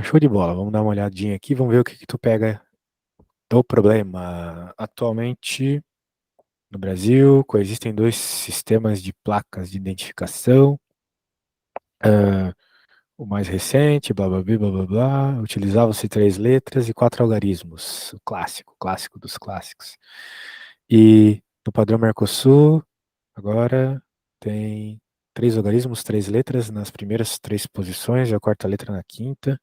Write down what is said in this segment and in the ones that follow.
Show de bola, vamos dar uma olhadinha aqui, vamos ver o que que tu pega do problema. Atualmente, no Brasil, coexistem dois sistemas de placas de identificação. Ah, o mais recente, blá blá blá blá blá blá, utilizavam-se três letras e quatro algarismos. O clássico, clássico dos clássicos. E no padrão Mercosul, agora tem três algarismos, três letras nas primeiras três posições e a quarta letra na quinta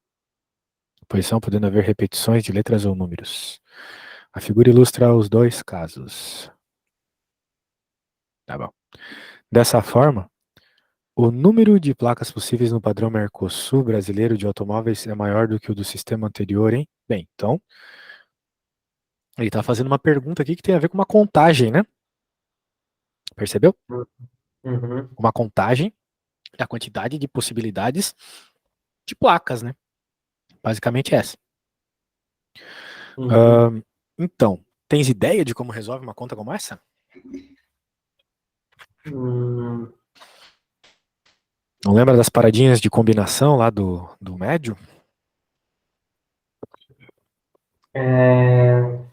posição, podendo haver repetições de letras ou números. A figura ilustra os dois casos. Tá bom. Dessa forma, o número de placas possíveis no padrão Mercosul brasileiro de automóveis é maior do que o do sistema anterior, hein? Bem, então, ele está fazendo uma pergunta aqui que tem a ver com uma contagem, né? Percebeu? Uhum, Uma contagem da quantidade de possibilidades de placas, né? Basicamente essa. uhum. Então, tens ideia de como resolve uma conta como essa? Hum, Não lembra das paradinhas de combinação lá do médio?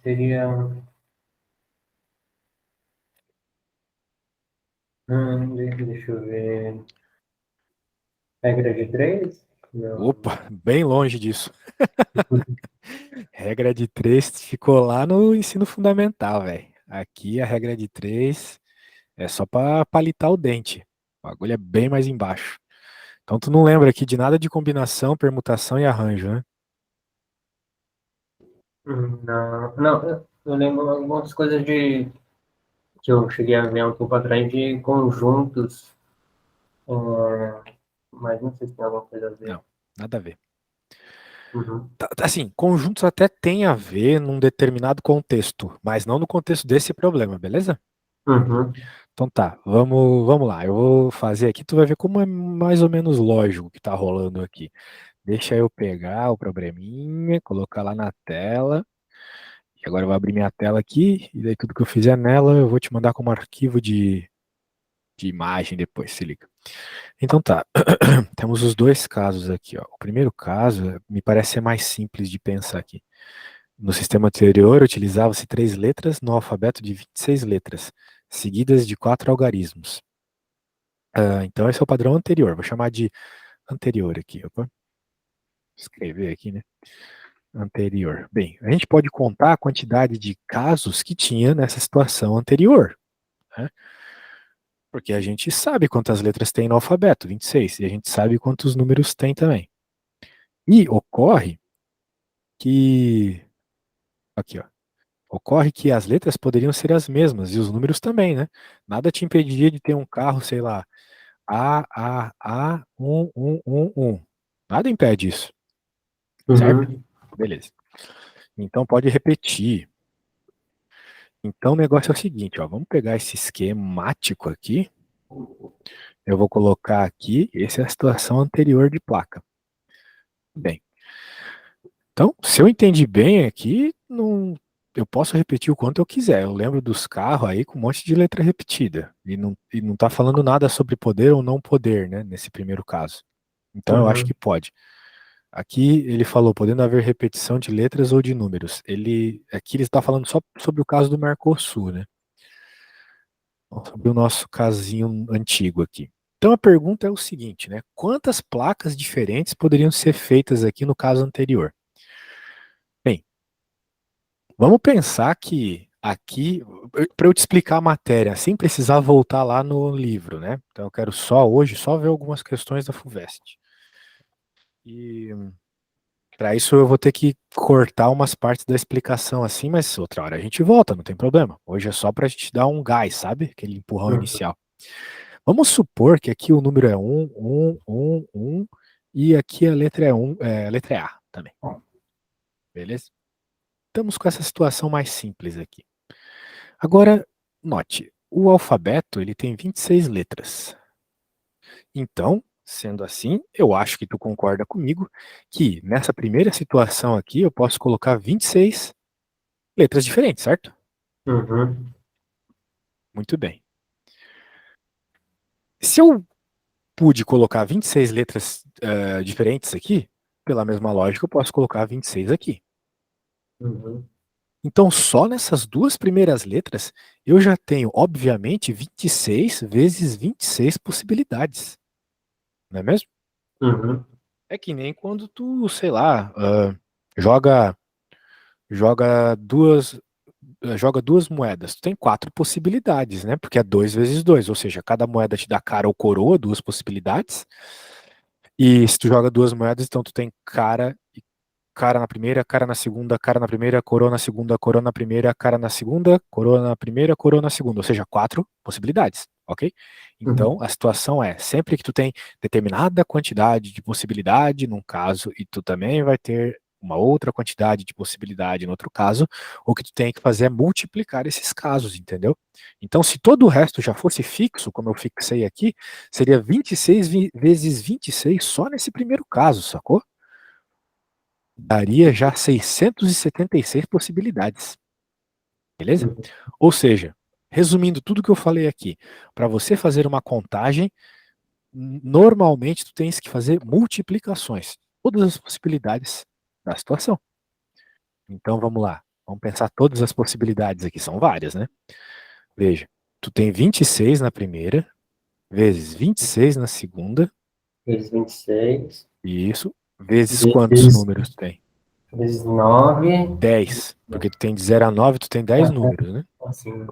seria. Deixa eu ver. Regra de três? Não. Opa, bem longe disso. Regra de três ficou lá no ensino fundamental, velho. Aqui a regra de três é só pra palitar o dente. O bagulho é bem mais embaixo. Então tu não lembra aqui de nada de combinação, permutação e arranjo, né? Não, não, eu lembro algumas coisas que eu cheguei a ver um pouco atrás de conjuntos, mas não sei se tem alguma coisa a ver. Não, nada a ver. Uhum, Assim, conjuntos até tem a ver num determinado contexto, mas não no contexto desse problema, beleza? uhum, Então tá, vamos lá. Eu vou fazer aqui, tu vai ver como é mais ou menos lógico o que tá rolando aqui. Deixa eu pegar o probleminha, colocar lá na tela. E agora eu vou abrir minha tela aqui, e daí tudo que eu fizer nela eu vou te mandar como arquivo de imagem depois, se liga. Então tá, temos os dois casos aqui, ó. O primeiro caso me parece ser mais simples de pensar aqui. No sistema anterior, utilizava-se três letras no alfabeto de 26 letras, seguidas de quatro algarismos. Então esse é o padrão anterior, vou chamar de anterior aqui. Opa, escrever aqui, né? Anterior. Bem, a gente pode contar a quantidade de casos que tinha nessa situação anterior, né? Porque a gente sabe quantas letras tem no alfabeto, 26, e a gente sabe quantos números tem também. E ocorre que. Aqui, ó. Ocorre que as letras poderiam ser as mesmas, e os números também, né? Nada te impediria de ter um carro, sei lá, A, 1. Nada impede isso, certo? uhum, Beleza. Então pode repetir. Então o negócio é o seguinte, ó. Vamos pegar esse esquemático aqui. Eu vou colocar aqui, essa é a situação anterior de placa. Bem, então, se eu entendi bem aqui, não, eu posso repetir o quanto eu quiser. Eu lembro dos carros aí com um monte de letra repetida. E não tá falando nada sobre poder ou não poder, né? Nesse primeiro caso. Então eu acho que uhum, pode. Aqui ele falou, podendo haver repetição de letras ou de números. Aqui ele está falando só sobre o caso do Mercosul, né? Sobre o nosso casinho antigo aqui. Então a pergunta é o seguinte, né? Quantas placas diferentes poderiam ser feitas aqui no caso anterior? Bem, vamos pensar que aqui, para eu te explicar a matéria, sem precisar voltar lá no livro, né? Então eu quero só hoje, só ver algumas questões da FUVEST. E para isso eu vou ter que cortar umas partes da explicação assim, mas outra hora a gente volta, não tem problema. Hoje é só para a gente dar um gás, sabe? Aquele empurrão uhum, inicial. Vamos supor que aqui o número é 1, e aqui a letra é a letra é A também. Beleza? Estamos com essa situação mais simples aqui. Agora, note, o alfabeto ele tem 26 letras. Então, sendo assim, eu acho que tu concorda comigo que nessa primeira situação aqui eu posso colocar 26 letras diferentes, certo? uhum. Muito bem. Se eu pude colocar 26 letras diferentes aqui, Pela mesma lógica, eu posso colocar 26 aqui. Uhum. Então, só nessas duas primeiras letras, eu já tenho, obviamente, 26 vezes 26 possibilidades. Não é mesmo? Uhum. É que nem quando tu, sei lá, joga, joga duas, joga duas moedas. Tu tem quatro possibilidades, né? Porque é 2 vezes 2, ou seja, cada moeda te dá cara ou coroa, duas possibilidades. E se tu joga duas moedas, então tu tem cara na primeira, cara na segunda, cara na primeira, coroa na segunda, coroa na primeira, cara na segunda, coroa na primeira, coroa na segunda, ou seja, quatro possibilidades, ok? Então, Uhum. a situação é, sempre que tu tem determinada quantidade de possibilidade num caso, e tu também vai ter uma outra quantidade de possibilidade no outro caso, o que tu tem que fazer é multiplicar esses casos, entendeu? Então, se todo o resto já fosse fixo, como eu fixei aqui, seria 26 vezes 26 só nesse primeiro caso, sacou? Daria já 676 possibilidades, beleza? Uhum. Ou seja, resumindo tudo que eu falei aqui, para você fazer uma contagem, normalmente tu tens que fazer multiplicações, todas as possibilidades da situação. Então vamos lá, vamos pensar todas as possibilidades aqui, são várias, né? Veja, tu tem 26 na primeira, vezes 26 na segunda, Vezes 26, e isso, vezes quantos vezes, números tu tem? vezes 9. 10, porque tu tem de 0 a 9, tu tem 10 números, né? Assim.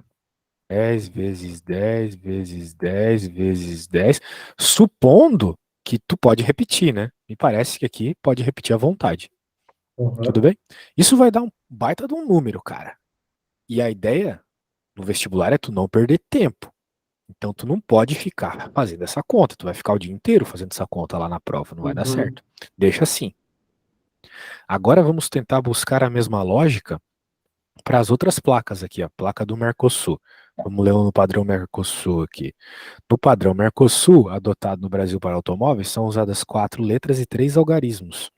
10 vezes 10 vezes 10 vezes 10, supondo que tu pode repetir, né? Me parece que aqui pode repetir à vontade. Tudo Uhum. bem? Isso vai dar um baita de um número, cara. E a ideia no vestibular é tu não perder tempo. Então tu não pode ficar fazendo essa conta. Tu vai ficar o dia inteiro fazendo essa conta lá na prova, não vai dar Uhum. certo. Deixa assim. Agora vamos tentar buscar a mesma lógica para as outras placas aqui, a placa do Mercosul. Vamos ler no padrão Mercosul aqui. No padrão Mercosul, adotado no Brasil para automóveis, são usadas quatro letras e três algarismos,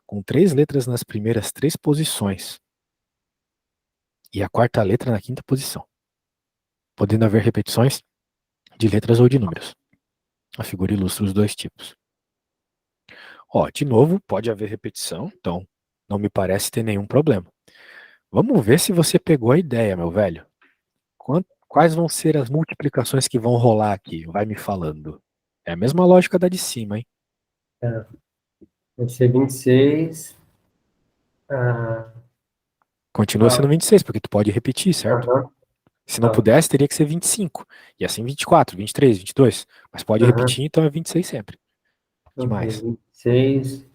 com três letras nas primeiras três posições e a quarta letra na quinta posição, podendo haver repetições de letras ou de números. A figura ilustra os dois tipos. Ó, de novo, pode haver repetição, então não me parece ter nenhum problema. Vamos ver se você pegou a ideia, meu velho. Quais vão ser as multiplicações que vão rolar aqui? Vai me falando. É a mesma lógica da de cima, hein? É, vai ser 26. Ah, Continua ah, sendo 26, porque tu pode repetir, certo? aham, Se não tá. pudesse, teria que ser 25. E assim 24, 23, 22. Mas pode Aham, repetir, então é 26 sempre. Que ok. mais? 26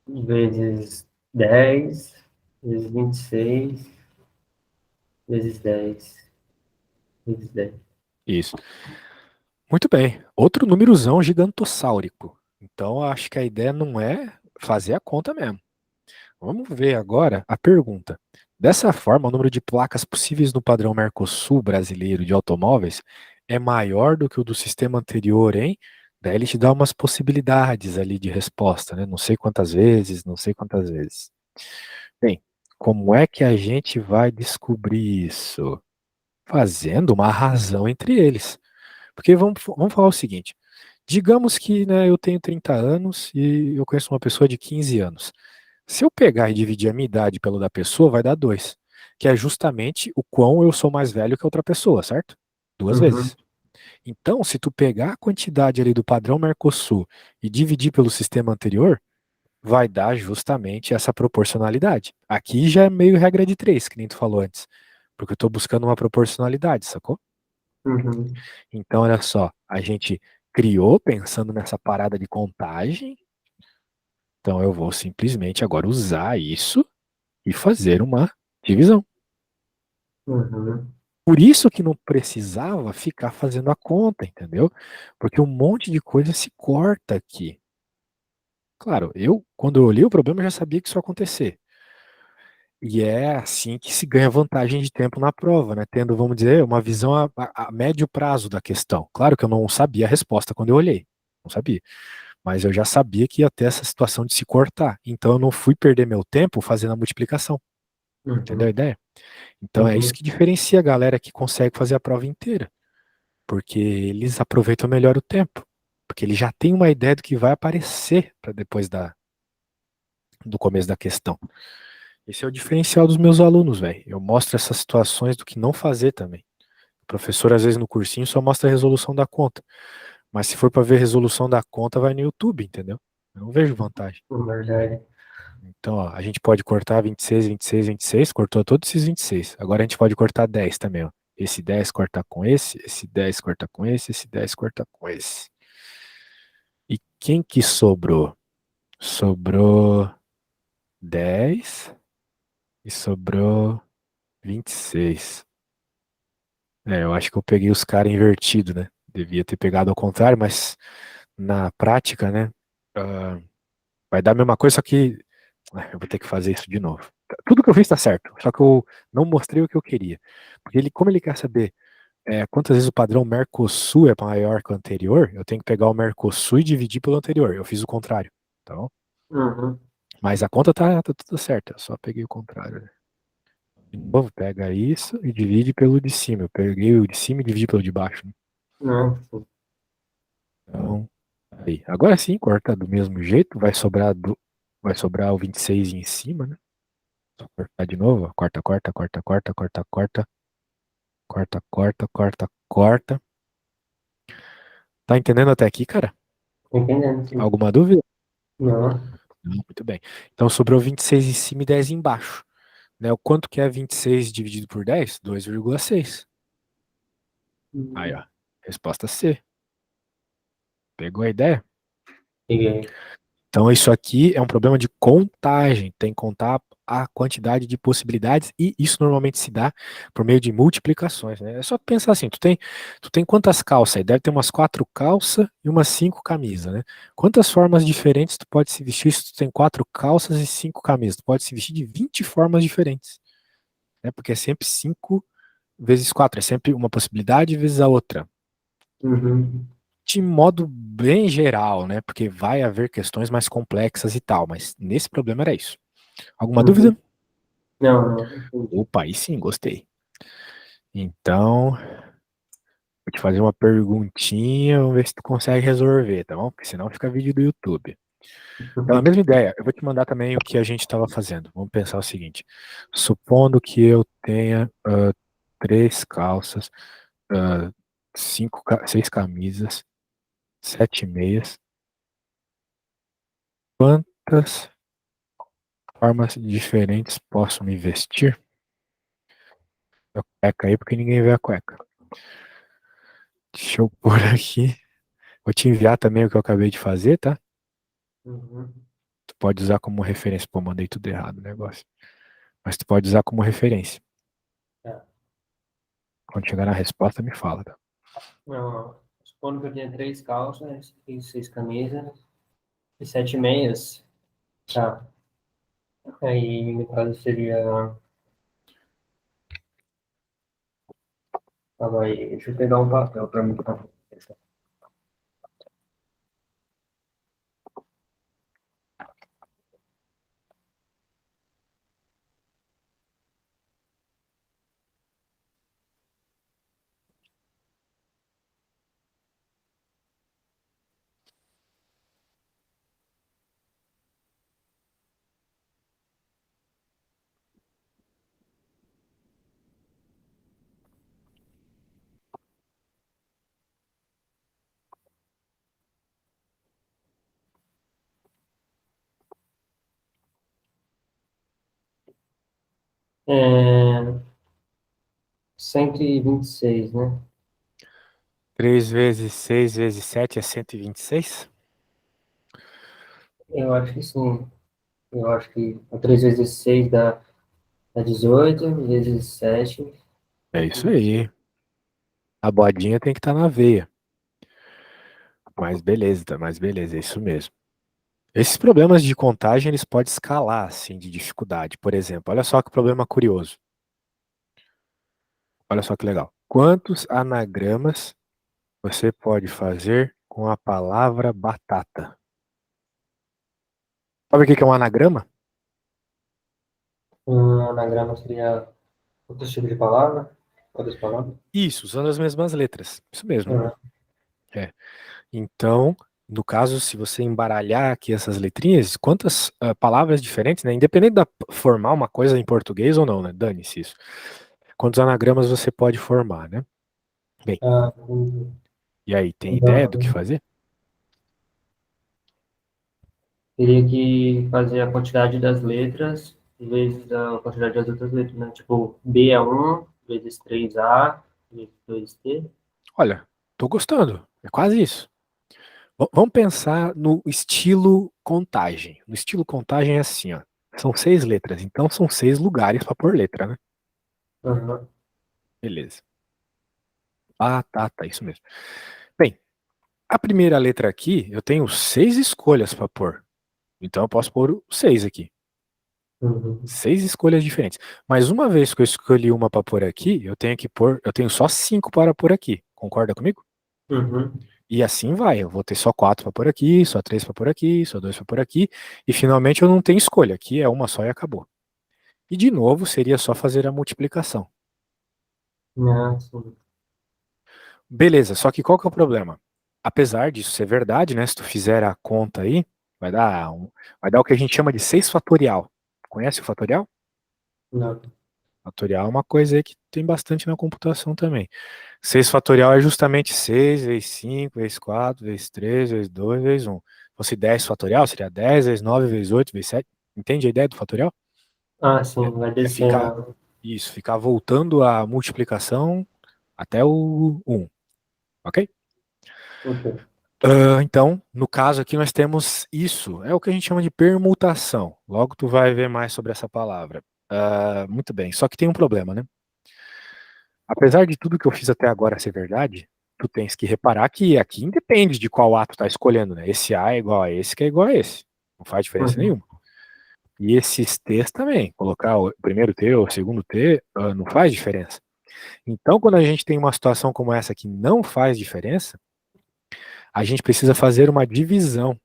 vezes 10 vezes 26 vezes 10 vezes 10. Isso. Muito bem. Outro númerozão gigantossáurico. Então, acho que a ideia não é fazer a conta mesmo. Vamos ver agora a pergunta. Dessa forma, o número de placas possíveis no padrão Mercosul brasileiro de automóveis é maior do que o do sistema anterior, hein? Daí ele te dá umas possibilidades ali de resposta, né? Não sei quantas vezes, não sei quantas vezes. Bem, como é que a gente vai descobrir isso? Fazendo uma razão entre eles. Porque vamos falar o seguinte: digamos que, né, eu tenho 30 anos e eu conheço uma pessoa de 15 anos. Se eu pegar e dividir a minha idade pelo da pessoa, vai dar 2, que é justamente o quão eu sou mais velho que a outra pessoa, certo? Duas Uhum, vezes. Então, se tu pegar a quantidade ali do padrão Mercosul e dividir pelo sistema anterior, vai dar justamente essa proporcionalidade. Aqui já é meio regra de 3, que nem tu falou antes, porque eu estou buscando uma proporcionalidade, sacou? uhum, Então, olha só, a gente criou pensando nessa parada de contagem, então eu vou simplesmente agora usar isso e fazer uma divisão. uhum, Por isso que não precisava ficar fazendo a conta, entendeu? Porque um monte de coisa se corta aqui. Claro, quando eu olhei o problema, eu já sabia que isso ia acontecer. E é assim que se ganha vantagem de tempo na prova, né? Tendo, vamos dizer, uma visão a médio prazo da questão. Claro que eu não sabia a resposta quando eu olhei. Não sabia. Mas eu já sabia que ia ter essa situação de se cortar. Então eu não fui perder meu tempo fazendo a multiplicação. Entendeu a uhum, ideia? Então é isso uhum, que diferencia a galera que consegue fazer a prova inteira. Porque eles aproveitam melhor o tempo. Porque ele já tem uma ideia do que vai aparecer para depois dar. do começo da questão. Esse é o diferencial dos meus alunos, velho. Eu mostro essas situações do que não fazer também. O professor, às vezes, no cursinho só mostra a resolução da conta. Mas se for para ver a resolução da conta, vai no YouTube, entendeu? Eu não vejo vantagem. Verdade. Então, ó, a gente pode cortar 26, 26, 26, cortou todos esses 26. Agora a gente pode cortar 10 também, ó. Esse 10 corta com esse 10 corta com esse 10 corta com esse. E quem que sobrou? Sobrou 10 e sobrou 26. Eu acho que eu peguei os caras invertido, né? Devia ter pegado ao contrário, mas na prática, né? ah, vai dar a mesma coisa, só que eu vou ter que fazer isso de novo. Tudo que eu fiz tá certo, só que eu não mostrei o que eu queria. Porque ele, como ele quer saber quantas vezes o padrão Mercosul é maior que o anterior, eu tenho que pegar o Mercosul e dividir pelo anterior. Eu fiz o contrário, tá bom? Uhum. Mas a conta tá tudo certa, eu só peguei o contrário, né? De novo, pega isso e divide pelo de cima. Eu peguei o de cima e dividi pelo de baixo, né? Não, Então, aí. Agora sim, corta do mesmo jeito, vai sobrar o 26 em cima, né? Só cortar de novo, ó. Corta, corta, corta, corta, corta, corta, corta, corta, corta, corta. Tá entendendo até aqui, cara? tô entendendo, sim. Alguma dúvida? Não. Não, muito bem. Então sobrou 26 em cima e 10 embaixo. Né? O quanto que é 26 dividido por 10? 2,6. Aí, ó. Resposta C. Pegou a ideia? Peguei. Então, isso aqui é um problema de contagem. Tem que contar a quantidade de possibilidades e isso normalmente se dá por meio de multiplicações, né? É só pensar assim, tu tem quantas calças aí? Deve ter umas 4 calças e umas 5 camisas, né? Quantas formas diferentes tu pode se vestir se tu tem 4 calças e 5 camisas? Tu pode se vestir de 20 formas diferentes, né? Porque é sempre 5 vezes 4, é sempre uma possibilidade vezes a outra. Uhum. De modo bem geral, né? Porque vai haver questões mais complexas e tal, mas nesse problema era isso. Alguma dúvida? Uhum. Não, não, entendi. Opa, aí sim, gostei. Então, vou te fazer uma perguntinha, vamos ver se tu consegue resolver, tá bom? Porque senão fica vídeo do YouTube. Pela mesma ideia, eu vou te mandar também o que a gente estava fazendo. Vamos pensar o seguinte: supondo que eu tenha 3 calças, ah, 6 camisas, 7 meias, quantas formas diferentes posso me vestir? A cueca aí, porque ninguém vê a cueca. Deixa eu pôr aqui. Vou te enviar também o que eu acabei de fazer, tá? Uhum. Tu pode usar como referência. Pô, mandei tudo errado o negócio. Mas tu pode usar como referência. Tá. Quando chegar na resposta, me fala, tá? Não, supondo que eu tenha 3 calças e 6 camisas e 7 meias. Tá. Aí, no caso, seria. Calma aí, deixa eu pegar um papel para mim. É, 126, né? 3 vezes 6 vezes 7 é 126? Eu acho que sim. Eu acho que 3 vezes 6 dá 18, vezes 7. É isso aí. A bodinha tem que estar na veia. Mas beleza, é isso mesmo. Esses problemas de contagem, eles podem escalar, assim, de dificuldade. Por exemplo, olha só que problema curioso. Olha só que legal. Quantos anagramas você pode fazer com a palavra batata? Sabe o que é um anagrama? Um anagrama seria outro tipo de palavra? Outras palavras? Isso, usando as mesmas letras. Isso mesmo. Ah, É. Então, No caso, se você embaralhar aqui essas letrinhas, quantas palavras diferentes, né? Independente da formar uma coisa em português ou não, né? Dane-se isso. Quantos anagramas você pode formar, né? Bem, Ah, entendi. e aí, tem ideia do que Então, fazer? teria que fazer a quantidade das letras vezes a quantidade das outras letras, né? Tipo, B é um vezes 3A, vezes 2T. Olha, tô gostando. É quase isso. Vamos pensar no estilo contagem. No estilo contagem é assim, ó. São 6 letras, então são 6 lugares para pôr letra, né? Aham. Beleza. Ah, tá, isso mesmo. Bem, a primeira letra aqui, eu tenho 6 escolhas para pôr. Então eu posso pôr o 6 aqui. Uhum. 6 escolhas diferentes. Mas uma vez que eu escolhi uma para pôr aqui, eu tenho que pôr, eu tenho só 5 para pôr aqui. Concorda comigo? Uhum. E assim vai. Eu vou ter só 4 para pôr aqui, só 3 para pôr aqui, só 2 para pôr aqui. E finalmente eu não tenho escolha. Aqui é uma só e acabou. E de novo seria só fazer a multiplicação. Ah, sim. Beleza, só que qual que é o problema? Apesar disso ser verdade, né? Se tu fizer a conta aí, vai dar o que a gente chama de 6 fatorial. Conhece o fatorial? Não. Fatorial é uma coisa aí que tem bastante na computação também. 6 fatorial é justamente 6 vezes 5 vezes 4 vezes 3 vezes 2 vezes 1. Se fosse 10 fatorial, seria 10 vezes 9 vezes 8 vezes 7. Entende a ideia do fatorial? Ah, É, sim, vai é ficar, descendo. isso, ficar voltando a multiplicação até o 1, ok? Ok. Então, no caso aqui nós temos isso, é o que a gente chama de permutação. Logo tu vai ver mais sobre essa palavra. Muito bem, só que tem um problema, né? Apesar de tudo que eu fiz até agora ser verdade, tu tens que reparar que aqui independe de qual A tu tá escolhendo, né? Esse A é igual a esse que é igual a esse. Não faz diferença Uhum. nenhuma. E esses T's também. Colocar o primeiro T ou o segundo T não faz diferença. Então, quando a gente tem uma situação como essa que não faz diferença, a gente precisa fazer uma divisão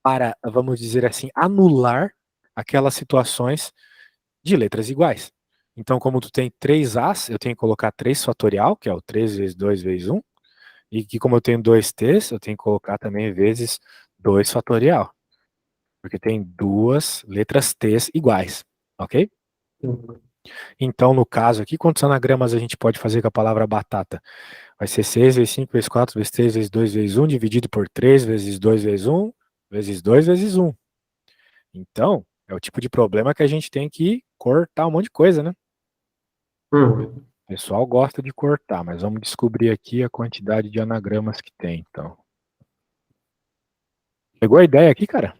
para, vamos dizer assim, anular aquelas situações de letras iguais. Então, como tu tem 3As, eu tenho que colocar 3 fatorial, que é o 3 vezes 2 vezes 1. E que como eu tenho 2T's, eu tenho que colocar também vezes 2 fatorial. Porque tem duas letras T's iguais, ok? Uhum. Então, no caso aqui, quantos anagramas a gente pode fazer com a palavra batata? Vai ser 6 vezes 5 vezes 4 vezes 3 vezes 2 vezes 1 dividido por 3 vezes 2 vezes 1 vezes 2 vezes 1. Então, é o tipo de problema que a gente tem que cortar um monte de coisa, né? Uhum. O pessoal gosta de cortar, mas vamos descobrir aqui a quantidade de anagramas que tem, então. Pegou a ideia aqui, cara?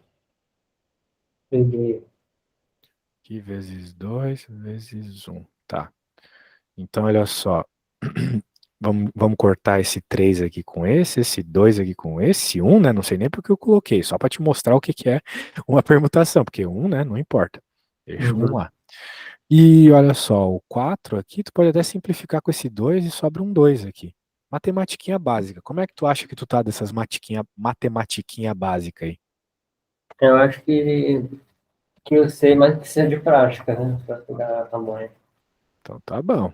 Peguei. Aqui vezes 2 vezes um. Tá. Então, olha só. Vamos cortar esse 3 aqui com esse 2 aqui com esse um, né? Não sei nem porque eu coloquei, só para te mostrar o que que é uma permutação, porque um, né, não importa. Deixa um Uhum. lá. E olha só, o 4 aqui, tu pode até simplificar com esse 2 e sobra um 2 aqui. Matematiquinha básica. Como é que tu acha que tu tá dessas matematiquinha básica aí? Eu acho que eu sei, mas precisa de prática, né? Pra pegar tamanho. Então tá bom.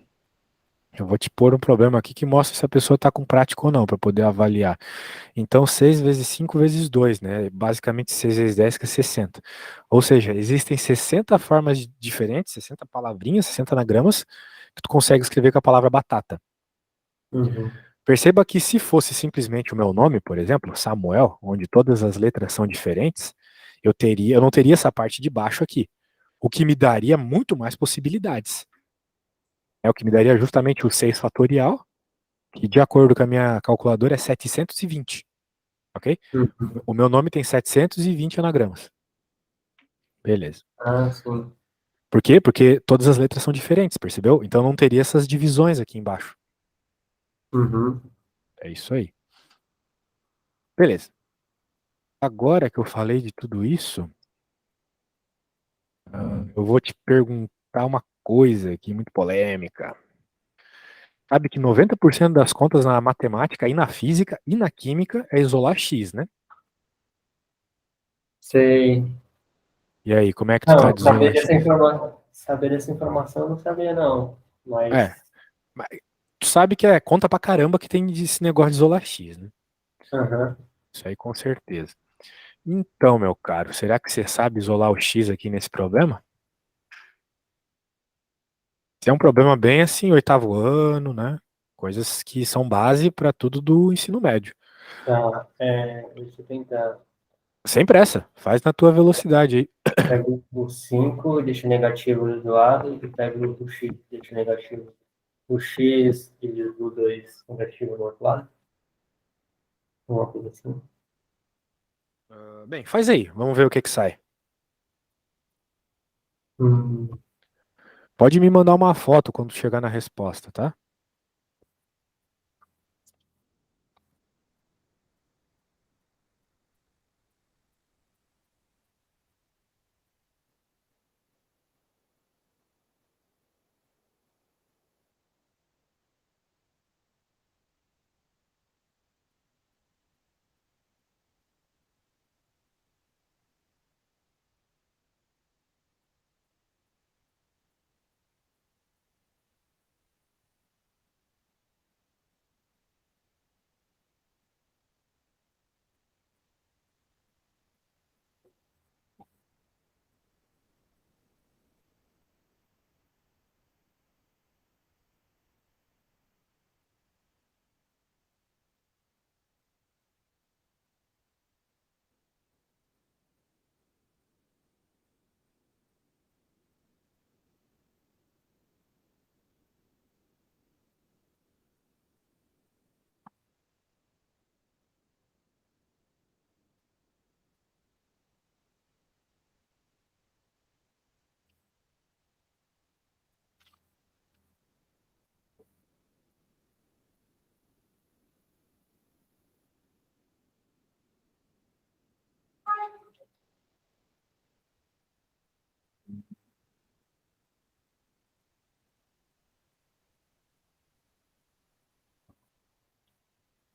Eu vou te pôr um problema aqui que mostra se a pessoa está com prática ou não, para poder avaliar. Então, 6 vezes 5 vezes 2, né? Basicamente 6 vezes 10 que é 60. Ou seja, existem 60 formas diferentes, 60 palavrinhas, 60 anagramas, que tu consegue escrever com a palavra batata. Uhum. Perceba que se fosse simplesmente o meu nome, por exemplo, Samuel, onde todas as letras são diferentes, eu não teria essa parte de baixo aqui, o que me daria muito mais possibilidades. É o que me daria justamente o 6 fatorial, que de acordo com a minha calculadora é 720, ok? Uhum. O meu nome tem 720 anagramas. Beleza. Ah, sim. Por quê? Porque todas as letras são diferentes, percebeu? Então não teria essas divisões aqui embaixo. Uhum. É isso aí. Beleza. Agora que eu falei de tudo isso, eu vou te perguntar uma coisa aqui muito polêmica. Sabe que 90% das contas na matemática e na física e na química é isolar X, né? Sei. E aí, como é que tu tá Não, de isolar X? saber dessa informação eu não sabia, não. É, Mas, mas tu sabe que é conta pra caramba que tem esse negócio de isolar X, né? aham. Isso aí com certeza. Então, meu caro, será que você sabe isolar o X aqui nesse problema? Esse é um problema bem assim, oitavo ano, né? Coisas que são base para tudo do ensino médio. Tá, deixa eu tentar. Sem pressa, faz na tua velocidade aí. Pego o 5, deixo negativo do lado e pego o x, deixo negativo. O x e o 2 negativo do outro lado. Uma coisa assim. Bem, faz aí, vamos ver o que que sai. Hum, Pode me mandar uma foto quando chegar na resposta, tá?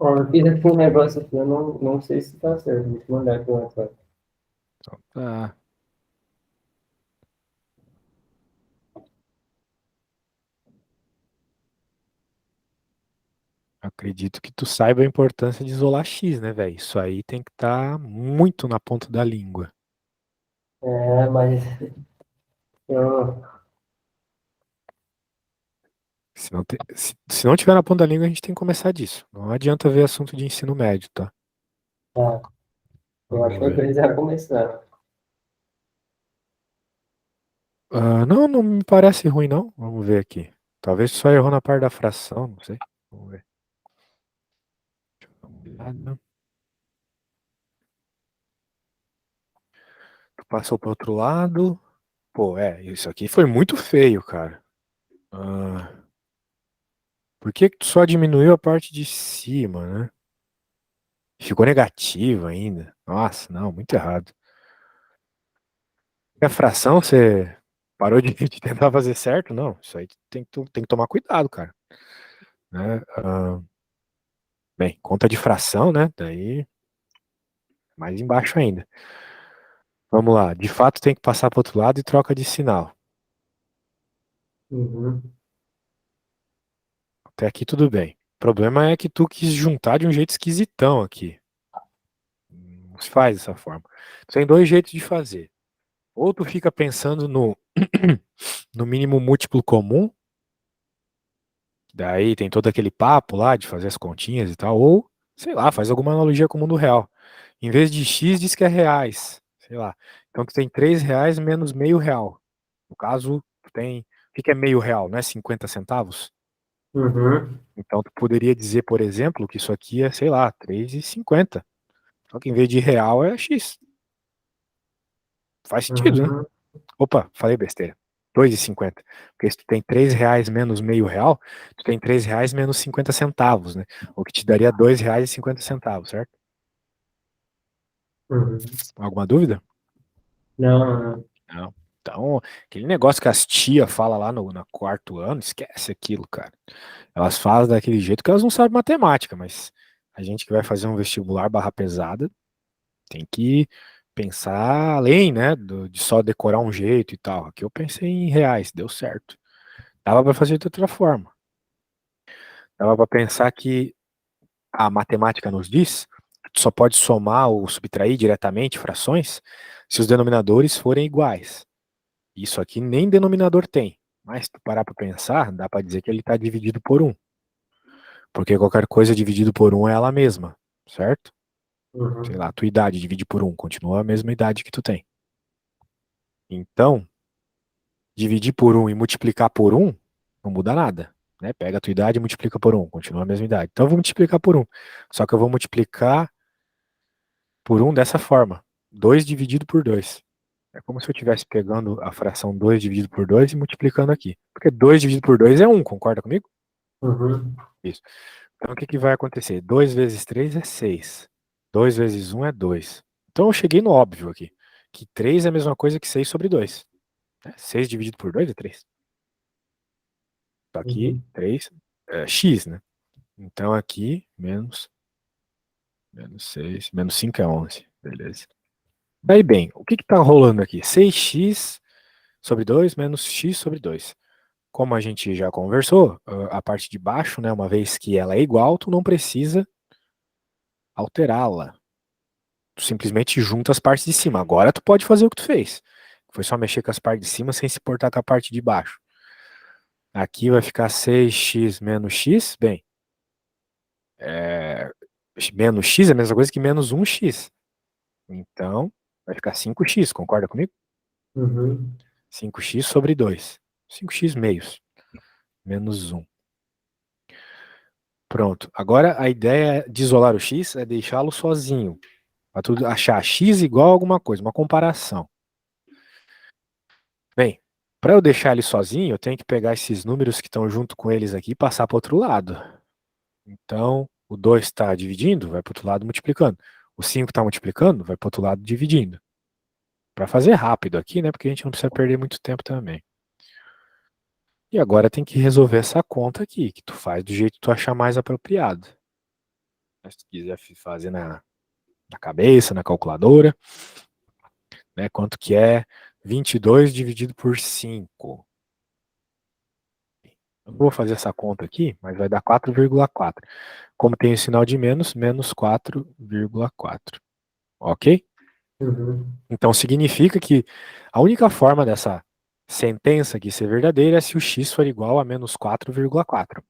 Ó, eu fiz aqui um negócio aqui, eu não sei se tá certo. Vou te mandar aqui no WhatsApp. Tá. Acredito que tu saiba a importância de isolar X, né, velho? Isso aí tem que estar muito na ponta da língua. Mas eu, Se não tiver na ponta da língua, a gente tem que começar disso. Não adianta ver assunto de ensino médio, tá? tá, eu acho Vamos que eu ver. precisava começar. Não, não me parece ruim, não. Vamos ver aqui. Talvez só errou na parte da fração, não sei. Vamos ver. Dá uma olhada. Tu passou pro outro lado. Pô, isso aqui foi muito feio, cara. Ah, por que que tu só diminuiu a parte de cima, né? Ficou negativo ainda. Nossa, não, muito errado. E a fração, você parou de, de tentar fazer certo? Não, isso aí tem que tomar cuidado, cara. Né? Bem, conta de fração, né? Daí mais embaixo ainda. Vamos lá. De fato, tem que passar para outro lado e troca de sinal. Uhum. Até aqui tudo bem. O problema é que tu quis juntar de um jeito esquisitão aqui. Não se faz dessa forma. Tem dois jeitos de fazer. Ou tu fica pensando no mínimo múltiplo comum, daí tem todo aquele papo lá de fazer as continhas e tal, ou, sei lá, faz alguma analogia com o mundo real. Em vez de X, diz que é reais, sei lá. Então tu tem R$ 3 menos meio real. No caso, tu tem. O que que é meio real? Não é 50 centavos? Uhum. Então tu poderia dizer, por exemplo, que isso aqui é, sei lá, 3,50. Só que em vez de real é X. Faz sentido, né? Uhum. Opa, falei besteira. 2,50. Porque se tu tem R$ 3 menos meio real, tu tem R$ 3 menos 50 centavos, né? O que te daria R$ 2,50, certo? Uhum. Alguma dúvida? Não, não. Não. Então, aquele negócio que as tia fala lá no quarto ano, esquece aquilo, cara. Elas falam daquele jeito que elas não sabem matemática, mas a gente que vai fazer um vestibular barra pesada tem que pensar além, né, de só decorar um jeito e tal. Aqui eu pensei em reais, deu certo. Dava para fazer de outra forma. Dava para pensar que a matemática nos diz Tu só pode somar ou subtrair diretamente frações se os denominadores forem iguais. Isso aqui nem denominador tem. Mas se tu parar para pensar, dá para dizer que ele está dividido por um. Porque qualquer coisa dividido por um é ela mesma, certo? Sei Uhum. lá, a tua idade divide por um, continua a mesma idade que tu tem. Então, dividir por um e multiplicar por um não muda nada. Né? Pega a tua idade e multiplica por um, continua a mesma idade. Então eu vou multiplicar por um. Só que eu vou multiplicar por um dessa forma. 2 dividido por 2. É como se eu estivesse pegando a fração 2 dividido por 2 e multiplicando aqui. Porque 2 dividido por 2 é um, concorda comigo? Uhum. Isso. Então o que, que vai acontecer? 2 vezes 3 é 6. 2 vezes um é 2. Então eu cheguei no óbvio aqui. Que 3 é a mesma coisa que 6 sobre 2. 6 dividido por 2 é 3. Só que Uhum. 3 é x, né? Então aqui, menos 6, menos 5 é 11. Beleza. Daí bem, o que está rolando aqui? 6x sobre 2 menos x sobre 2. Como a gente já conversou, a parte de baixo, né, uma vez que ela é igual, tu não precisa alterá-la. Tu simplesmente junta as partes de cima. Agora tu pode fazer o que tu fez. Foi só mexer com as partes de cima sem se importar com a parte de baixo. Aqui vai ficar 6x menos x. Bem, é, menos x é a mesma coisa que menos 1x. Então, vai ficar 5x, concorda comigo? Uhum. 5x sobre 2. 5x meios, menos 1. Pronto. Agora a ideia de isolar o x é deixá-lo sozinho. Para tu achar x igual a alguma coisa, uma comparação. Bem, para eu deixar ele sozinho, eu tenho que pegar esses números que estão junto com eles aqui e passar para o outro lado. Então, o 2 está dividindo, vai para o outro lado multiplicando. O 5 está multiplicando, vai para o outro lado dividindo. Para fazer rápido aqui, né? Porque a gente não precisa perder muito tempo também. E agora tem que resolver essa conta aqui, que tu faz do jeito que tu achar mais apropriado. Se tu quiser fazer na cabeça, na calculadora, né? Quanto que é 22 dividido por 5? Eu não vou fazer essa conta aqui, mas vai dar 4,4. Como tem o sinal de menos, menos 4,4. Ok? Uhum. Então significa que a única forma dessa sentença aqui ser verdadeira é se o x for igual a menos 4,4.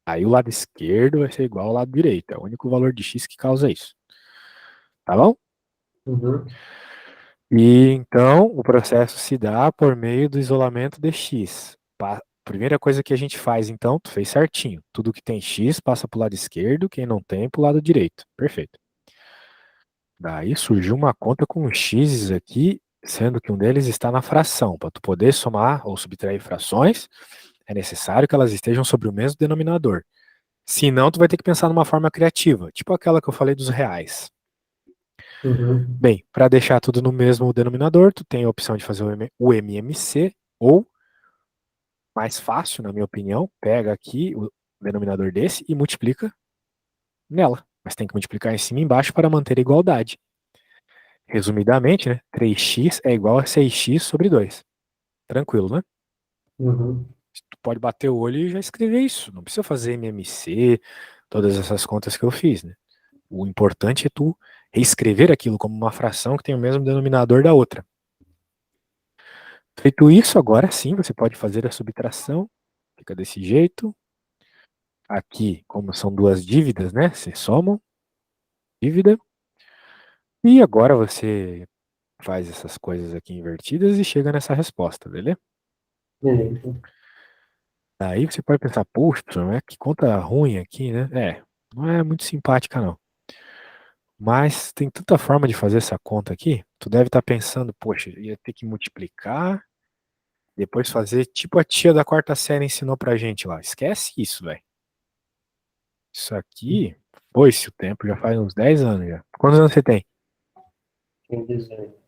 Aí o lado esquerdo vai ser igual ao lado direito. É o único valor de x que causa isso. Tá bom? Uhum. E então o processo se dá por meio do isolamento de x. Primeira coisa que a gente faz, então, tu fez certinho. Tudo que tem x passa para o lado esquerdo, quem não tem, para o lado direito. Perfeito. Daí surgiu uma conta com x aqui, sendo que um deles está na fração. Para tu poder somar ou subtrair frações, é necessário que elas estejam sobre o mesmo denominador. Senão, tu vai ter que pensar numa forma criativa, tipo aquela que eu falei dos reais. Uhum. Bem, para deixar tudo no mesmo denominador, tu tem a opção de fazer o MMC, ou, mais fácil, na minha opinião, pega aqui o denominador desse e multiplica nela. Mas tem que multiplicar em cima e embaixo para manter a igualdade. Resumidamente, né, 3x é igual a 6x sobre 2. Tranquilo, né? Uhum. Tu pode bater o olho e já escrever isso. Não precisa fazer MMC, todas essas contas que eu fiz, né? O importante é tu reescrever aquilo como uma fração que tem o mesmo denominador da outra. Feito isso, agora sim você pode fazer a subtração. Fica desse jeito. Aqui, como são duas dívidas, né? Se somam, dívida. E agora você faz essas coisas aqui invertidas e chega nessa resposta, beleza? Beleza. Aí você pode pensar, puxa, né, que conta ruim aqui, né? Não é muito simpática, não. Mas tem tanta forma de fazer essa conta aqui. Tu deve estar pensando, poxa, ia ter que multiplicar, depois fazer tipo a tia da quarta série ensinou pra gente lá. Esquece isso, velho. Isso aqui, foi-se o tempo, já faz uns 10 anos já. Quantos anos você tem? Tem 18.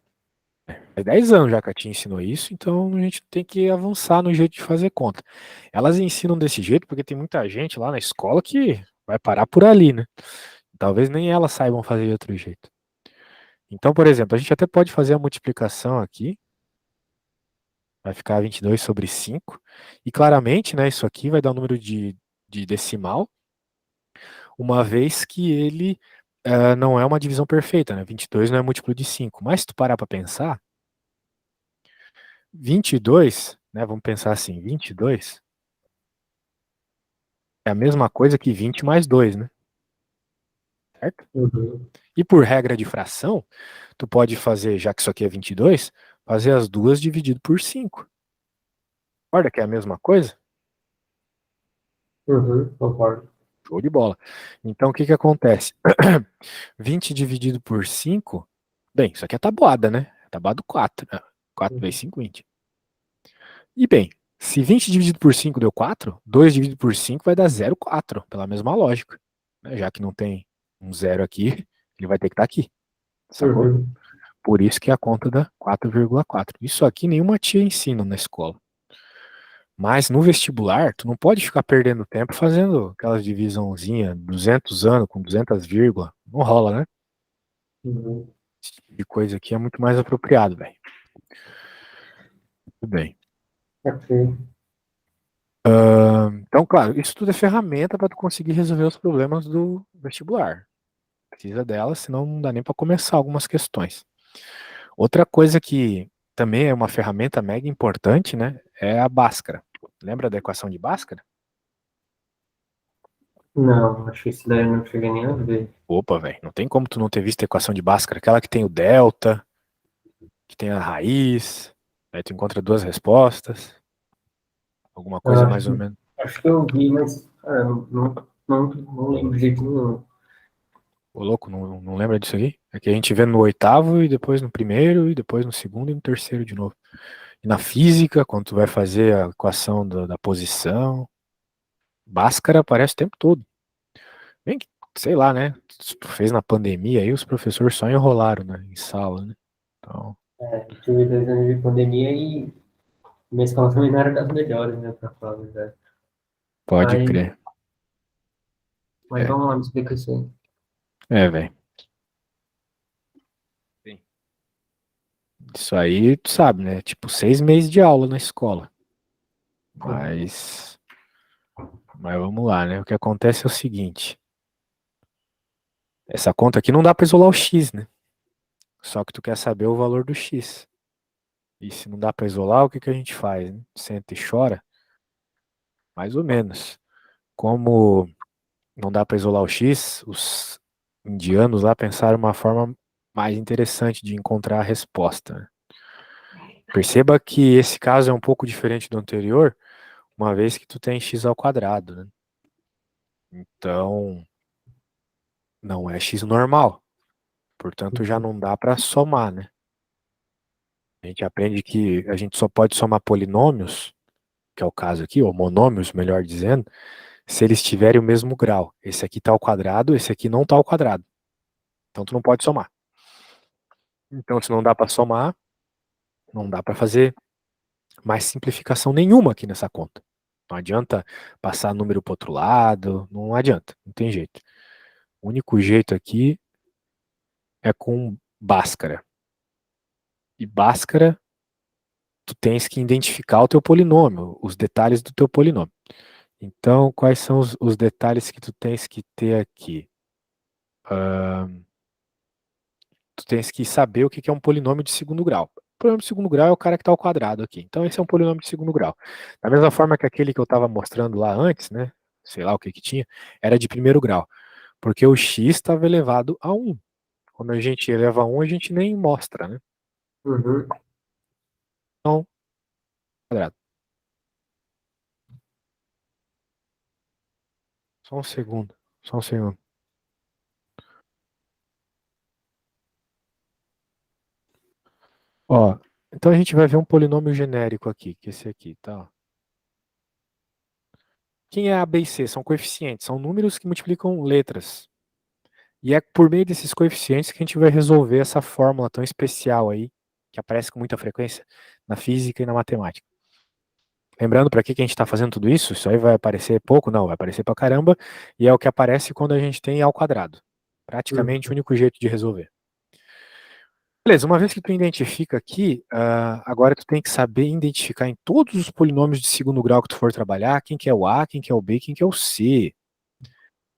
Faz 10 anos já que a tia ensinou isso, então a gente tem que avançar no jeito de fazer conta. Elas ensinam desse jeito porque tem muita gente lá na escola que vai parar por ali, né? Talvez nem elas saibam fazer de outro jeito. Então, por exemplo, a gente até pode fazer a multiplicação aqui. Vai ficar 22 sobre 5. E claramente, né, isso aqui vai dar um número de decimal, uma vez que ele não é uma divisão perfeita, né? 22 não é múltiplo de 5. Mas se tu parar para pensar, 22, né? Vamos pensar assim, 22 é a mesma coisa que 20 mais 2, né? Certo? Uhum. E por regra de fração, tu pode fazer, já que isso aqui é 22, fazer as duas dividido por 5. Concorda que é a mesma coisa? Uhum. Concordo. Show de bola. Então, o que que acontece? 20 dividido por 5, bem, isso aqui é tabuada, né? É tabuado 4. 4 vezes Uhum. 5, 20. E bem, se 20 dividido por 5 deu 4, 2 dividido por 5 vai dar 0,4, pela mesma lógica. Né? Já que não tem um zero aqui, ele vai ter que estar aqui, sacou? Uhum. Por isso que é a conta dá 4,4. Isso aqui nenhuma tia ensina na escola. Mas no vestibular, tu não pode ficar perdendo tempo fazendo aquelas divisãozinha, 200 anos com 200 vírgulas. Não rola, né? Uhum. Esse tipo de coisa aqui é muito mais apropriado, velho. Tudo bem. Ok. Então, claro, isso tudo é ferramenta para tu conseguir resolver os problemas do vestibular. Precisa dela, senão não dá nem para começar algumas questões. Outra coisa que também é uma ferramenta mega importante, né, é a Bhaskara. Lembra da equação de Bhaskara? Não, acho que isso daí eu não cheguei nem a ver. Opa, velho, não tem como tu não ter visto a equação de Bhaskara, aquela que tem o delta, que tem a raiz, aí tu encontra duas respostas, alguma Eu coisa mais ou menos. acho que eu vi, mas, cara, não lembro de jeito nenhum. Ô, louco, não lembra disso aqui? É que a gente vê no oitavo e depois no primeiro e depois no segundo e no terceiro de novo. E na física, quando tu vai fazer a equação da posição, Bhaskara aparece o tempo todo. Bem que, sei lá, né? Se tu fez na pandemia aí, os professores só enrolaram, né, em sala, né? Então, É, tive 2 anos de pandemia e minha escola também não era das melhores, né, pra falar a verdade. pode Mas, crer. mas É, vamos lá, me explica isso aí. velho. Isso aí, tu sabe, né? Tipo, 6 meses de aula na escola. Mas, mas vamos lá, né? O que acontece é o seguinte. Essa conta aqui não dá pra isolar o x, né? Só que tu quer saber o valor do x. E se não dá pra isolar, o que que a gente faz, né? Senta e chora? Mais ou menos. Como não dá pra isolar o x, os indianos lá pensaram uma forma mais interessante de encontrar a resposta, né? Perceba que esse caso é um pouco diferente do anterior, uma vez que tu tem x ao quadrado, né? Então, não é x normal. Portanto, já não dá para somar, né? A gente aprende que a gente só pode somar polinômios, que é o caso aqui, ou monômios, melhor dizendo, se eles tiverem o mesmo grau. Esse aqui está ao quadrado, esse aqui não está ao quadrado. Então, tu não pode somar. Então, se não dá para somar, não dá para fazer mais simplificação nenhuma aqui nessa conta. Não adianta passar número para outro lado, não adianta, não tem jeito. O único jeito aqui é com Bhaskara. E Bhaskara, tu tens que identificar o teu polinômio, os detalhes do teu polinômio. Então, quais são os detalhes que tu tens que ter aqui? Tu tens que saber o que que é um polinômio de segundo grau. O polinômio de segundo grau é o cara que está ao quadrado aqui. Então, esse é um polinômio de segundo grau. Da mesma forma que aquele que eu estava mostrando lá antes, né? Sei lá o que que tinha, era de primeiro grau. Porque o x estava elevado a 1. Quando a gente eleva a 1, a gente nem mostra, né? Uhum. Então, quadrado. Só um segundo. Só um segundo. Ó, então a gente vai ver um polinômio genérico aqui, que é esse aqui, tá? Quem é A, B e C? São coeficientes, são números que multiplicam letras. E é por meio desses coeficientes que a gente vai resolver essa fórmula tão especial aí, que aparece com muita frequência na física e na matemática. Lembrando para que a gente está fazendo tudo isso? Isso aí vai aparecer pouco? Não, vai aparecer para caramba, e é o que aparece quando a gente tem ao quadrado. Praticamente o Uhum. único jeito de resolver. Beleza, uma vez que tu identifica aqui, agora tu tem que saber identificar em todos os polinômios de segundo grau que tu for trabalhar, quem que é o A, quem que é o B, quem que é o C.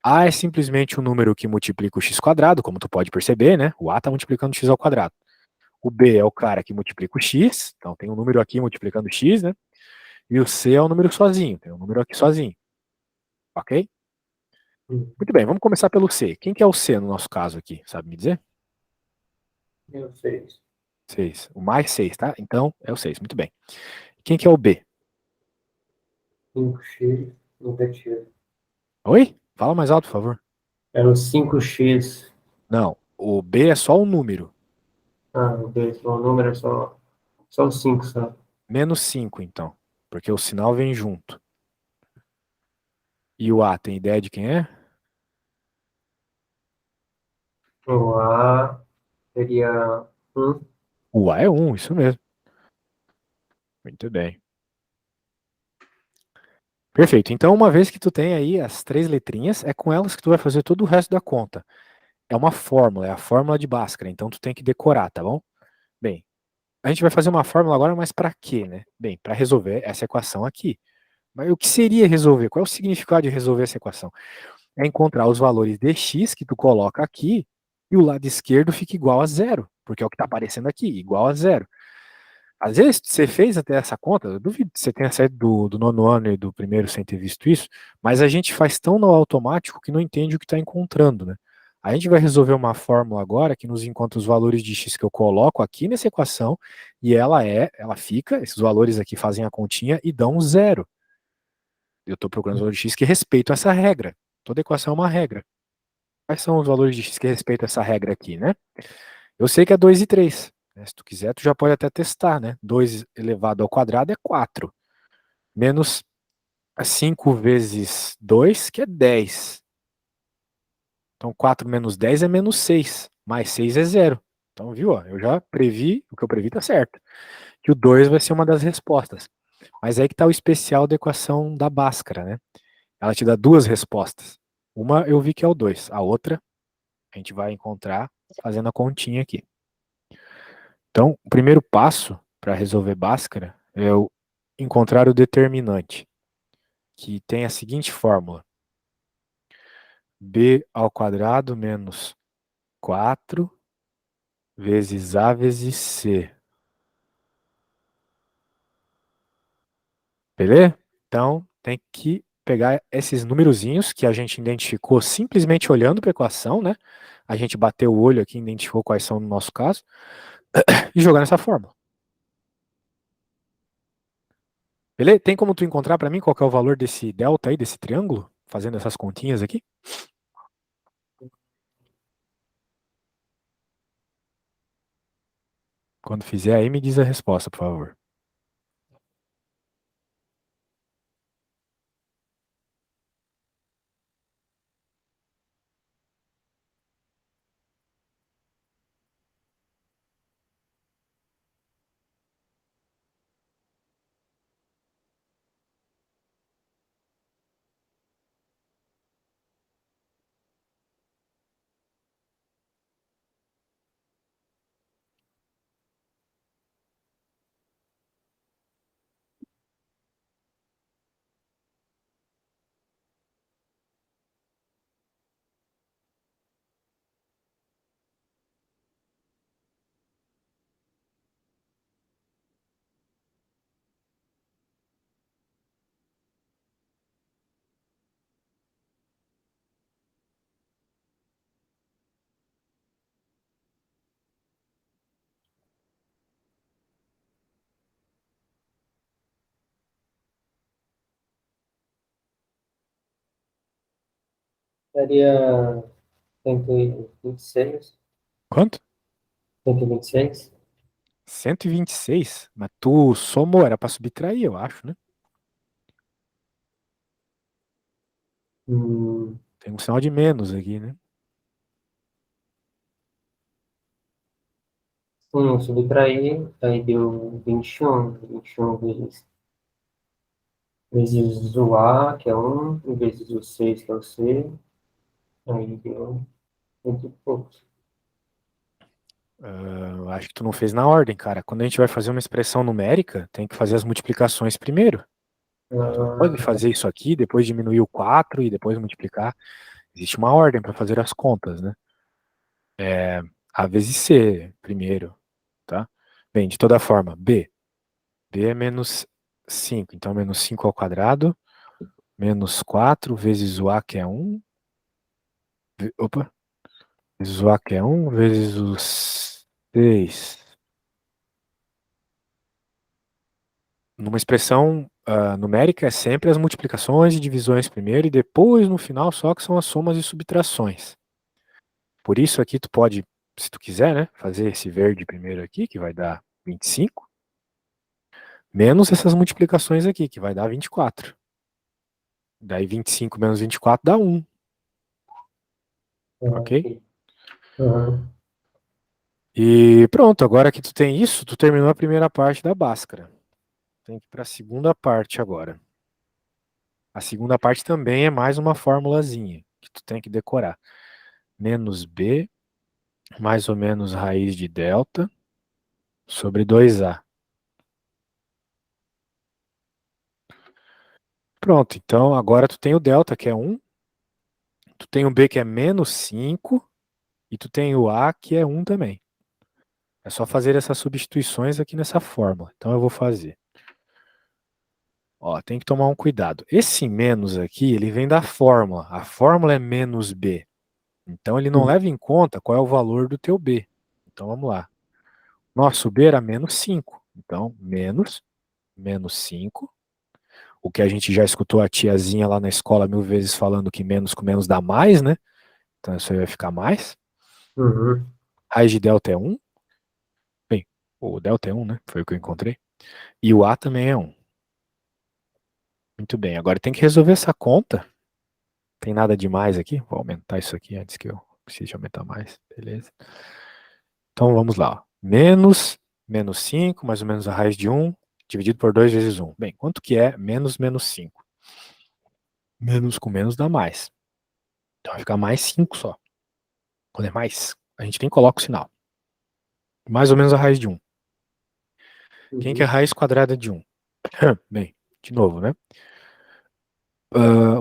A é simplesmente um número que multiplica o x quadrado, como tu pode perceber, né? O A está multiplicando o x ao quadrado. O B é o cara que multiplica o x, então tem um número aqui multiplicando o x, né? E o C é um número sozinho, tem um número aqui sozinho. Ok? Muito bem, vamos começar pelo C. Quem que é o C no nosso caso aqui? Sabe me dizer? Eu sei. 6. O mais 6, tá? Então é o 6. Muito bem. Quem que é o B? 5x negativo. Oi? Fala mais alto, por favor. É o 5x. Não, o B é só um número. Ah, meu Deus, o número é só o 5, sabe? Menos 5, então. Porque o sinal vem junto. E o A, tem ideia de quem é? O A seria 1. O A é 1, isso mesmo. Muito bem. Perfeito. Então, uma vez que tu tem aí as 3 letrinhas, é com elas que tu vai fazer todo o resto da conta. É uma fórmula, é a fórmula de Bhaskara, então tu tem que decorar, tá bom? Bem, a gente vai fazer uma fórmula agora, mas para quê, né? Bem, para resolver essa equação aqui. Mas o que seria resolver? Qual é o significado de resolver essa equação? É encontrar os valores de x que tu coloca aqui e o lado esquerdo fica igual a zero, porque é o que está aparecendo aqui, igual a zero. Às vezes você fez até essa conta, eu duvido que você tenha saído do nono ano e do primeiro sem ter visto isso, mas a gente faz tão no automático que não entende o que está encontrando, né? A gente vai resolver uma fórmula agora que nos encontra os valores de x que eu coloco aqui nessa equação e ela fica, esses valores aqui fazem a continha e dão um zero. Eu estou procurando os valores de x que respeitam essa regra. Toda equação é uma regra. Quais são os valores de x que respeitam essa regra aqui, né? Eu sei que é 2 e 3. Né? Se tu quiser, tu já pode até testar, né? 2 elevado ao quadrado é 4. Menos 5 vezes 2, que é 10. Então 4 menos 10 é menos 6. Mais 6 é zero. Então, viu? Ó, eu já previ, o que eu previ tá certo. Que o 2 vai ser uma das respostas. Mas aí que está o especial da equação da Bhaskara, né? Ela te dá duas respostas. Uma eu vi que é o 2. A outra a gente vai encontrar fazendo a continha aqui. Então, o primeiro passo para resolver Bhaskara é o encontrar o determinante, que tem a seguinte fórmula: b ao quadrado menos 4 vezes a vezes c. Beleza? Então, tem que pegar esses numerozinhos que a gente identificou simplesmente olhando para a equação, né? A gente bateu o olho aqui e identificou quais são no nosso caso, e jogar nessa fórmula. Beleza? Tem como tu encontrar para mim qual que é o valor desse delta aí, desse triângulo? Fazendo essas continhas aqui? Quando fizer aí, me diz a resposta, por favor. Seria 126. Quanto? 126. 126? Mas tu somou, era pra subtrair, eu acho, né? Hum, Tem um sinal de menos aqui, né? sim, eu subtraí, aí deu 21. 21 vezes o A, que é 1, vezes o 6, que é o C, aí deu muito pouco. Eu acho que tu não fez na ordem, cara. Quando a gente vai fazer uma expressão numérica, tem que fazer as multiplicações primeiro. Tu não pode Ah, fazer isso aqui, depois diminuir o 4 e depois multiplicar. Existe uma ordem para fazer as contas, né? A vezes C primeiro, tá? Bem, de toda forma, B. B é menos 5, então menos 5 ao quadrado, menos 4 vezes o A, que é 1. Opa, vezes o A, que é 1, vezes os 6. Numa expressão numérica, é sempre as multiplicações e divisões primeiro, e depois, no final, só que são as somas e subtrações. Por isso aqui tu pode, se tu quiser, né, fazer esse verde primeiro aqui, que vai dar 25, menos essas multiplicações aqui, que vai dar 24. Daí 25 menos 24 dá 1, ok? Ok. Uhum. E pronto, agora que tu tem isso, tu terminou a primeira parte da Bhaskara. Tem que ir para a segunda parte agora. A segunda parte também é mais uma formulazinha que tu tem que decorar. Menos B, mais ou menos raiz de delta, sobre 2A. Pronto, então agora tu tem o delta, que é 1, tu tem o B, que é menos 5, e tu tem o A, que é 1 também. É só fazer essas substituições aqui nessa fórmula. Então eu vou fazer. Ó, tem que tomar um cuidado. Esse menos aqui, ele vem da fórmula. A fórmula é menos B. Então ele não Uhum. leva em conta qual é o valor do teu B. Então vamos lá. Nosso B era menos 5. Então, menos 5. O que a gente já escutou a tiazinha lá na escola 1000 vezes falando que menos com menos dá mais, né? Então isso aí vai ficar mais. Uhum. Raiz de delta é 1. Bem, o delta é 1, né? Foi o que eu encontrei. E o A também é 1. Muito bem. Agora tem que resolver essa conta. Tem nada demais aqui. Vou aumentar isso aqui antes que eu precise aumentar mais. Beleza. Então vamos lá. Menos 5, mais ou menos a raiz de 1, dividido por 2 vezes 1. Bem, quanto que é menos 5? Menos com menos dá mais. Então vai ficar mais 5 só. Quando é mais, a gente nem coloca o sinal. Mais ou menos a raiz de 1. Quem que é a Uhum. raiz quadrada de 1? Bem, de novo, né?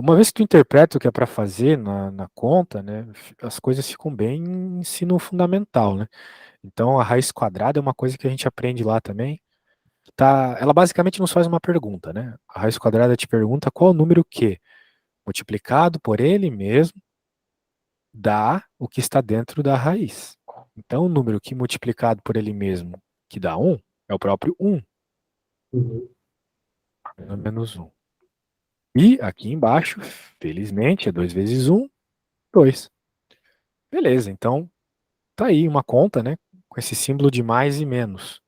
Uma vez que tu interpreta o que é para fazer na conta, né, as coisas ficam bem em ensino fundamental, né? Então a raiz quadrada é uma coisa que a gente aprende lá também. Tá, ela basicamente nos faz uma pergunta, né? A raiz quadrada te pergunta qual o número que, multiplicado por ele mesmo, dá o que está dentro da raiz. Então o número que multiplicado por ele mesmo, que dá 1, é o próprio 1, Uhum. menos 1. E aqui embaixo, felizmente, é 2 vezes 1, 2. Beleza, então tá aí uma conta, né? Com esse símbolo de mais e menos.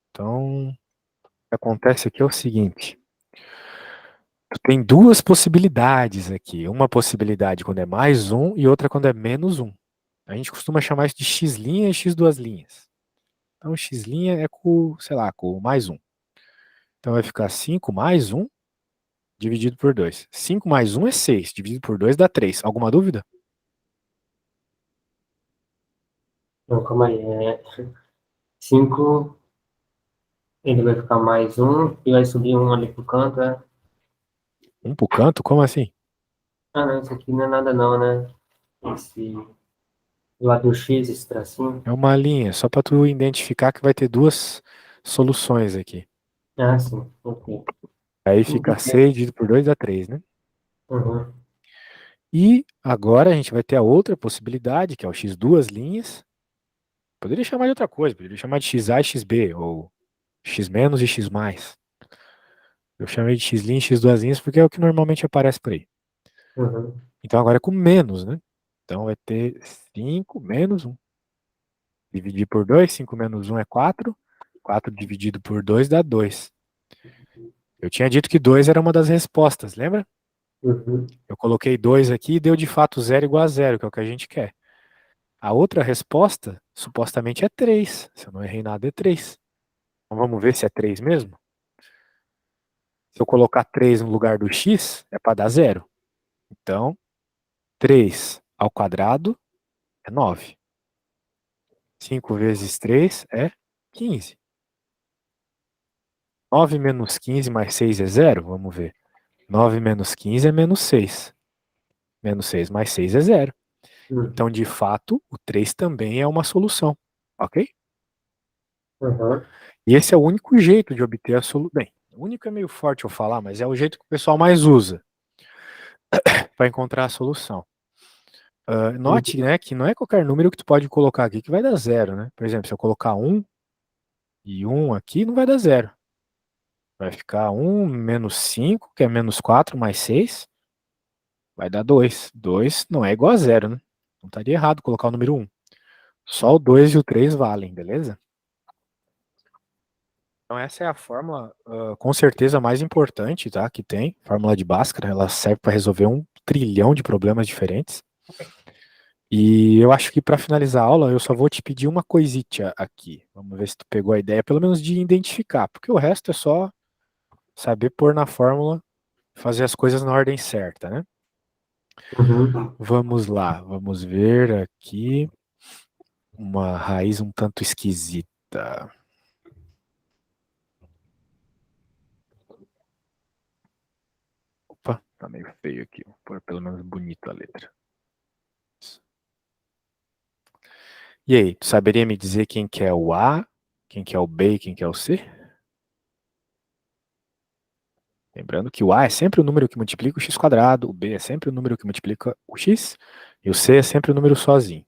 Então, o que acontece aqui é o seguinte: tu tem duas possibilidades aqui. Uma possibilidade quando é mais um e outra quando é menos um. A gente costuma chamar isso de x' e x duas linhas. Então, x' é com, sei lá, com mais um. Então vai ficar 5 mais um dividido por 2. 5 mais um é 6, dividido por 2 dá 3. Alguma dúvida? Não, calma aí. 5, ele vai ficar mais um e vai subir um ali pro canto, é? Um pro canto? Como assim? Ah, não, isso aqui não é nada não, né? Esse lado do X, esse tracinho. É uma linha, só para tu identificar que vai ter duas soluções aqui. Ah, sim, ok. Aí fica Entendi. 6 dividido por 2 dá 3, né? Uhum. E agora a gente vai ter a outra possibilidade, que é o x duas linhas. Poderia chamar de outra coisa, poderia chamar de xa e xb, ou x menos e x mais. Eu chamei de x' e x duas linhas porque é o que normalmente aparece por aí. Uhum. Então agora é com menos, né? Então vai ter 5 menos um. Dividir por 2, 5 menos um é 4. 4 dividido por 2 dá 2. Eu tinha dito que 2 era uma das respostas, lembra? Uhum. Eu coloquei 2 aqui e deu de fato 0 igual a 0, que é o que a gente quer. A outra resposta, supostamente, é 3. Se eu não errei nada, é 3. Então vamos ver se é 3 mesmo? Se eu colocar 3 no lugar do x, é para dar 0. Então, 3 ao quadrado é 9. 5 vezes 3 é 15. 9 menos 15 mais 6 é 0? Vamos ver. 9 menos 15 é menos 6. Menos 6 mais 6 é zero. Uhum. Então, de fato, o 3 também é uma solução. Ok? Uhum. E esse é o único jeito de obter a solução. Bem, o único é meio forte eu falar, mas é o jeito que o pessoal mais usa para encontrar a solução. Note, né, que não é qualquer número que tu pode colocar aqui que vai dar zero, né? Por exemplo, se eu colocar 1 e 1 aqui, não vai dar zero. Vai ficar 1 menos 5, que é menos 4 mais 6, vai dar 2. 2 não é igual a zero, né? Não estaria errado colocar o número 1. Só o 2 e o 3 valem, beleza? Então essa é a fórmula, com certeza, mais importante, tá, que tem. Fórmula de Bhaskara, ela serve para resolver 1 trilhão de problemas diferentes. E eu acho que para finalizar a aula, eu só vou te pedir uma coisita aqui. Vamos ver se tu pegou a ideia, pelo menos de identificar, porque o resto é só saber pôr na fórmula, fazer as coisas na ordem certa, né? Uhum. Vamos lá, vamos ver aqui uma raiz um tanto esquisita. Opa, tá meio feio aqui. Vou pôr pelo menos bonita a letra. E aí, tu saberia me dizer quem que é o A, quem que é o B e quem que é o C? Lembrando que o A é sempre o número que multiplica o x quadrado, o B é sempre o número que multiplica o x, e o C é sempre o número sozinho.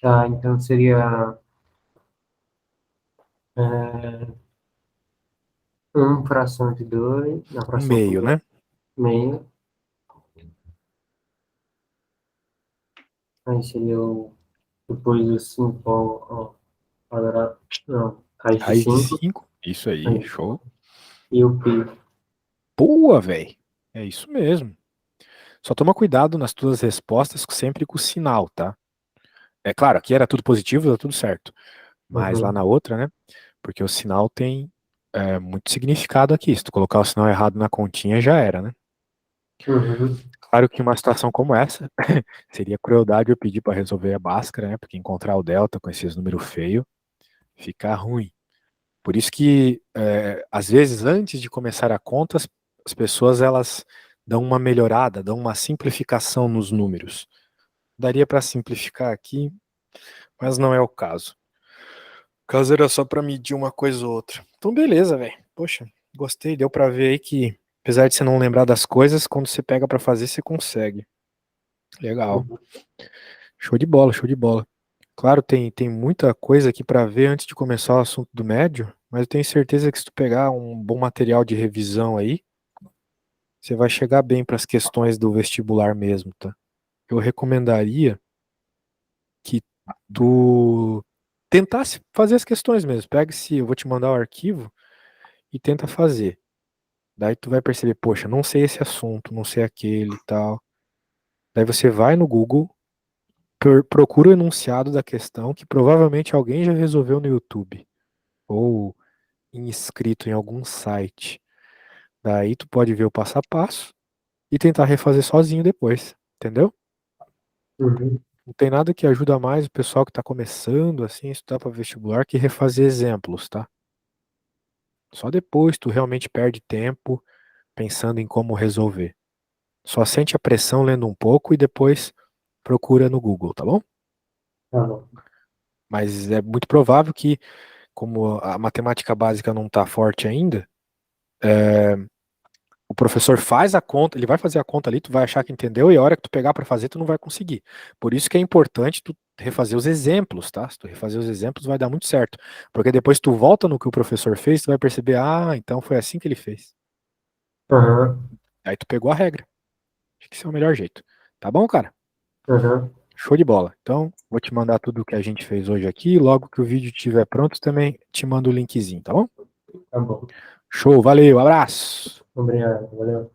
Tá, então seria é, 1 fração de 2, na Um fração com meio, 2, né? meio. Aí seria depois o 5 ao quadrado, não, raiz de Raiz de 5, 5, isso aí, aí, show. e o pi. Boa, velho. É isso mesmo. Só toma cuidado nas tuas respostas sempre com o sinal, tá? É claro, aqui era tudo positivo, tá tudo certo. Mas lá Uhum. na outra, né? Porque o sinal tem muito significado aqui. Se tu colocar o sinal errado na continha, já era, né? Uhum. Claro que uma situação como essa seria crueldade eu pedir para resolver a Bhaskara, né? Porque encontrar o delta com esses números feios fica ruim. Por isso que, às vezes, antes de começar a conta, as pessoas elas dão uma melhorada, dão uma simplificação nos números. Daria para simplificar aqui, mas não é o caso. O caso era só para medir uma coisa ou outra. Então, beleza, velho. Poxa, gostei. Deu para ver aí que, apesar de você não lembrar das coisas, quando você pega para fazer, você consegue. Legal. Uhum. Show de bola, show de bola. Claro, tem muita coisa aqui para ver antes de começar o assunto do médio, mas eu tenho certeza que se tu pegar um bom material de revisão aí, você vai chegar bem para as questões do vestibular mesmo, tá? Eu recomendaria que tu tentasse fazer as questões mesmo. Pega esse, eu vou te mandar o arquivo e tenta fazer. Daí tu vai perceber, poxa, não sei esse assunto, não sei aquele e tal. Daí você vai no Google, procura o enunciado da questão que provavelmente alguém já resolveu no YouTube ou inscrito em algum site. Daí tu pode ver o passo a passo e tentar refazer sozinho depois, entendeu? Uhum. Não tem nada que ajuda mais o pessoal que está começando assim a estudar para vestibular que refazer exemplos, tá? Só depois tu realmente perde tempo pensando em como resolver. Só sente a pressão lendo um pouco e depois procura no Google, tá bom? Tá bom. Mas é muito provável que, como a matemática básica não está forte ainda, o professor faz a conta, ele vai fazer a conta ali, tu vai achar que entendeu, e a hora que tu pegar para fazer, tu não vai conseguir. Por isso que é importante tu refazer os exemplos, tá? Se tu refazer os exemplos, vai dar muito certo. Porque depois tu volta no que o professor fez, tu vai perceber, ah, então foi assim que ele fez. Uhum. Aí tu pegou a regra. Acho que esse é o melhor jeito. Tá bom, cara? Uhum. Show de bola. Então, vou te mandar tudo o que a gente fez hoje aqui. Logo que o vídeo estiver pronto, também te mando o linkzinho, tá bom? Tá bom. Show, valeu, abraço! Obrigado. Valeu.